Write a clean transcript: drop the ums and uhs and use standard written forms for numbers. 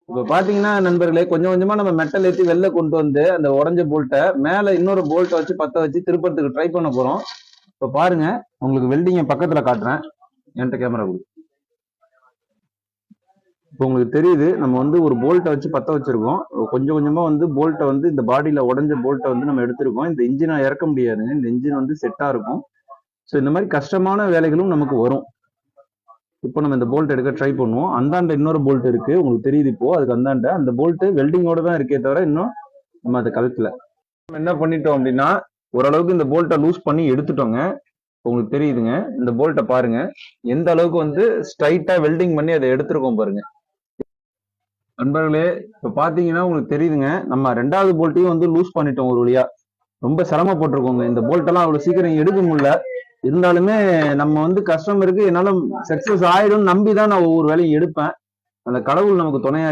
இப்ப பாத்தீங்கன்னா நண்பர்களே, கொஞ்சம் கொஞ்சமா நம்ம மெட்டல் ஏத்தி வெளில கொண்டு வந்து அந்த உடைஞ்ச போல்ட்டை மேல இன்னொரு போல்ட்டை வச்சு பத்த வச்சு திருப்பறதுக்கு ட்ரை பண்ண போறோம். இப்ப பாருங்க, உங்களுக்கு வெல்டிங்க பக்கத்துல காட்டுறேன். என்கிட்ட கேமரா கொடு. இப்போ உங்களுக்கு தெரியுது, நம்ம வந்து ஒரு போல்ட்டை வச்சு பத்த வச்சிருக்கோம். கொஞ்சம் கொஞ்சமா வந்து போல்ட்டை வந்து இந்த பாடியில உடைஞ்ச போல்ட்டை வந்து நம்ம எடுத்திருக்கோம். இந்த இன்ஜினை இறக்க முடியாதுங்க. இந்த இன்ஜின் வந்து செட்டா இருக்கும். ஸோ இந்த மாதிரி கஷ்டமான வேலைகளும் நமக்கு வரும். இப்போ நம்ம இந்த போல்ட் எடுக்க ட்ரை பண்ணுவோம். அந்தாண்ட இன்னொரு போல்ட் இருக்கு, உங்களுக்கு தெரியுது. இப்போ அதுக்கு அந்தாண்ட அந்த போல்ட் வெல்டிங்கோட தான் இருக்கே தவிர இன்னும் நம்ம அதை கழுத்துல நம்ம என்ன பண்ணிட்டோம் அப்படின்னா, ஓரளவுக்கு இந்த போல்ட்டை லூஸ் பண்ணி எடுத்துட்டோங்க. உங்களுக்கு தெரியுதுங்க, இந்த போல்ட்டை பாருங்க எந்த அளவுக்கு வந்து ஸ்ட்ரைட்டா வெல்டிங் பண்ணி அதை எடுத்திருக்கோம் பாருங்க. நண்பர்களே, இப்ப பாத்தீங்கன்னா உங்களுக்கு தெரியுதுங்க, நம்ம ரெண்டாவது போல்ட்டையும் வந்து லூஸ் பண்ணிட்டோம் ஒரு வழியா. ரொம்ப சிரமப்பட்டிருக்கோங்க. இந்த போல்ட்டெல்லாம் அவ்வளவு சீக்கிரம் எடுக்க முடியல. இருந்தாலுமே நம்ம வந்து கஸ்டமருக்கு என்னால சக்சஸ் ஆயிடும் நம்பிதான் நான் ஒவ்வொரு வேலையும் எடுப்பேன். அந்த கடவுள் நமக்கு துணையா இருக்கு.